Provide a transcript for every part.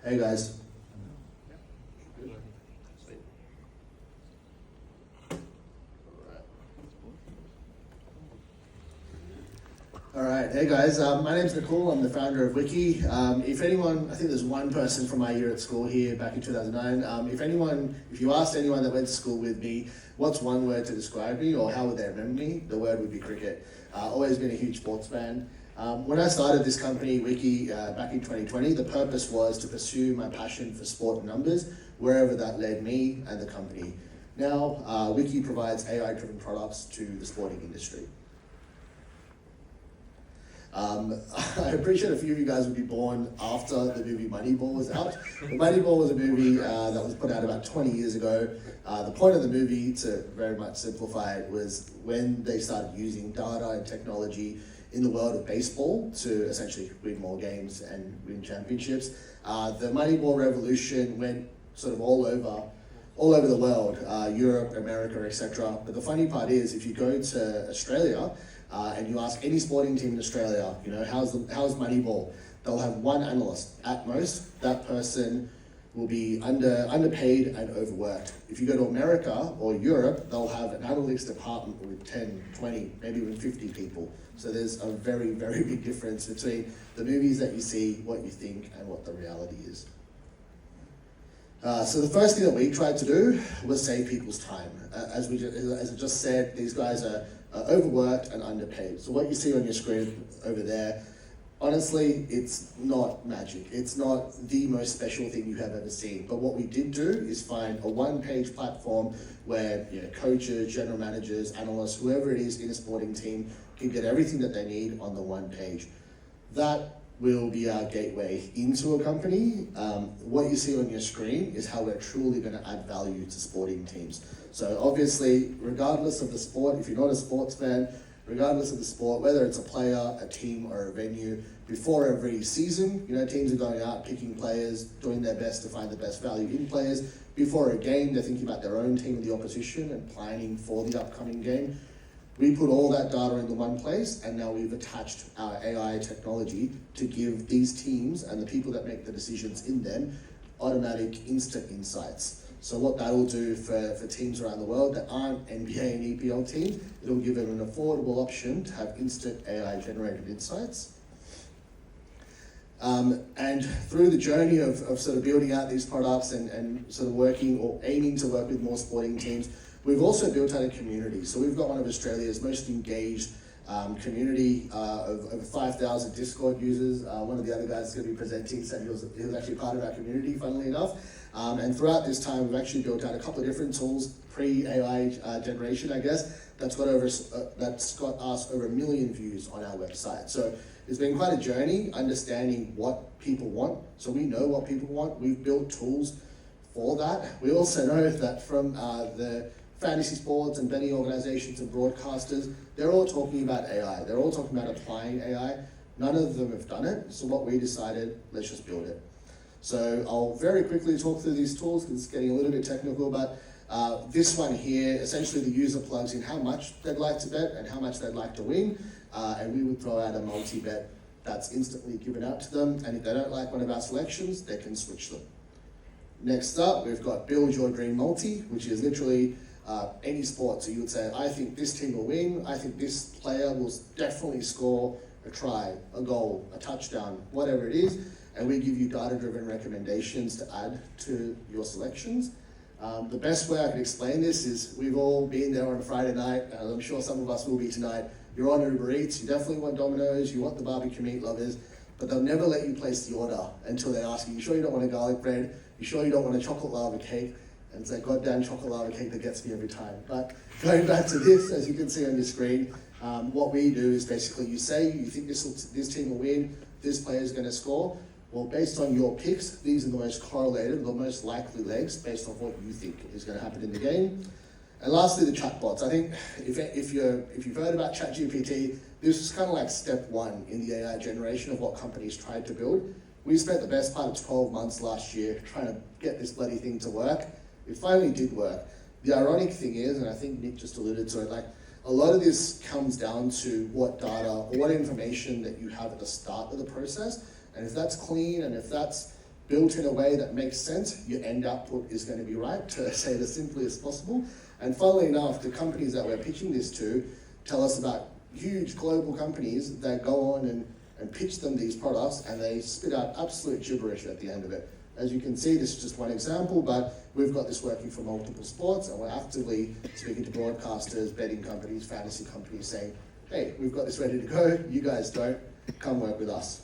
Hey guys. All right, hey guys, my name's Nakul, I'm the founder of Wicky. If anyone, I think there's one person from my year at school here back in 2009. If you asked anyone that went to school with me, what's one word to describe me or how would they remember me, the word would be cricket. Always been a huge sports fan. When I started this company, Wicky, back in 2020, the purpose was to pursue my passion for sport and numbers, wherever that led me and the company. Now, Wicky provides AI-driven products to the sporting industry. I appreciate a few of you guys would be born after the movie Moneyball was out. But Moneyball was a movie that was put out about 20 years ago. The point of the movie, to very much simplify it, was when they started using data and technology in the world of baseball to essentially win more games and win championships. The Moneyball revolution went sort of all over the world, Europe, America, etc. But the funny part is, if you go to Australia, and you ask any sporting team in Australia, you know, how's Moneyball? They'll have one analyst at most. That person will be underpaid and overworked. If you go to America or Europe, they'll have an analytics department with 10, 20, maybe even 50 people. So there's a very, very big difference between the movies that you see, what you think, and what the reality is. So the first thing that we tried to do was save people's time. As I just said, these guys are overworked and underpaid. So what you see on your screen over there, honestly, it's not magic. It's not the most special thing you have ever seen. But what we did do is find a one-page platform where coaches, general managers, analysts, whoever it is in a sporting team can get everything that they need on the one page. That will be our gateway into a company. What you see on your screen is how we're truly going to add value to sporting teams. So obviously, regardless of the sport, if you're not a sports fan, regardless of the sport, whether it's a player, a team, or a venue, before every season, teams are going out, picking players, doing their best to find the best value in players. Before a game, they're thinking about their own team and the opposition and planning for the upcoming game. We put all that data into one place, and now we've attached our AI technology to give these teams and the people that make the decisions in them automatic, instant insights. So what that'll do for teams around the world that aren't NBA and EPL teams, it'll give them an affordable option to have instant AI-generated insights. And through the journey of sort of building out these products and sort of working or aiming to work with more sporting teams, we've also built out a community. So we've got one of Australia's most engaged community of over 5,000 Discord users. One of the other guys is going to be presenting said he was actually part of our community, funnily enough. And throughout this time, we've actually built out a couple of different tools, pre-AI generation, I guess, that's got us over 1 million views on our website. So it's been quite a journey understanding what people want. So we know what people want. We've built tools for that. We also know that from the fantasy sports and betting organizations and broadcasters, they're all talking about AI. They're all talking about applying AI. None of them have done it. So what we decided, let's just build it. So I'll very quickly talk through these tools because it's getting a little bit technical, but this one here, essentially the user plugs in how much they'd like to bet and how much they'd like to win, and we would throw out a multi-bet that's instantly given out to them, and if they don't like one of our selections, they can switch them. Next up, we've got Build Your Dream Multi, which is literally any sport. So you would say, I think this team will win, I think this player will definitely score a try, a goal, a touchdown, whatever it is, and we give you data-driven recommendations to add to your selections. The best way I can explain this is we've all been there on a Friday night, and I'm sure some of us will be tonight. You're on Uber Eats, you definitely want Domino's, you want the barbecue meat lovers, but they'll never let you place the order until they ask you sure you don't want a garlic bread? You sure you don't want a chocolate lava cake? And it's that goddamn chocolate lava cake that gets me every time. But going back to this, as you can see on your screen, what we do is basically you say you think this team will win, this player is going to score. Well, based on your picks, these are the most correlated, the most likely legs based on what you think is going to happen in the game. And lastly, the chatbots. I think if you've heard about ChatGPT, this is kind of like step one in the AI generation of what companies tried to build. We spent the best part of 12 months last year trying to get this bloody thing to work. It finally did work. The ironic thing is, and I think Nick just alluded to it, like a lot of this comes down to what data or what information that you have at the start of the process. And if that's clean and if that's built in a way that makes sense, your end output is going to be right, to say it as simply as possible. And funnily enough, the companies that we're pitching this to tell us about huge global companies that go on and pitch them these products, and they spit out absolute gibberish at the end of it. As you can see, this is just one example, but we've got this working for multiple sports, and we're actively speaking to broadcasters, betting companies, fantasy companies, saying, hey, we've got this ready to go, you guys don't, come work with us.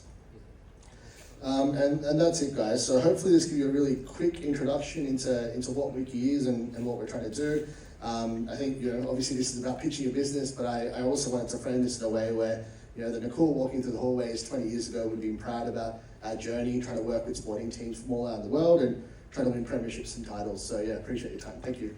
And that's it, guys. So hopefully this gives you a really quick introduction into what Wicky is and what we're trying to do. I think, obviously this is about pitching a business, but I also wanted to frame this in a way where, the Nakul walking through the hallways 20 years ago would have been proud about our journey, trying to work with sporting teams from all around the world and trying to win premierships and titles. So yeah, appreciate your time. Thank you.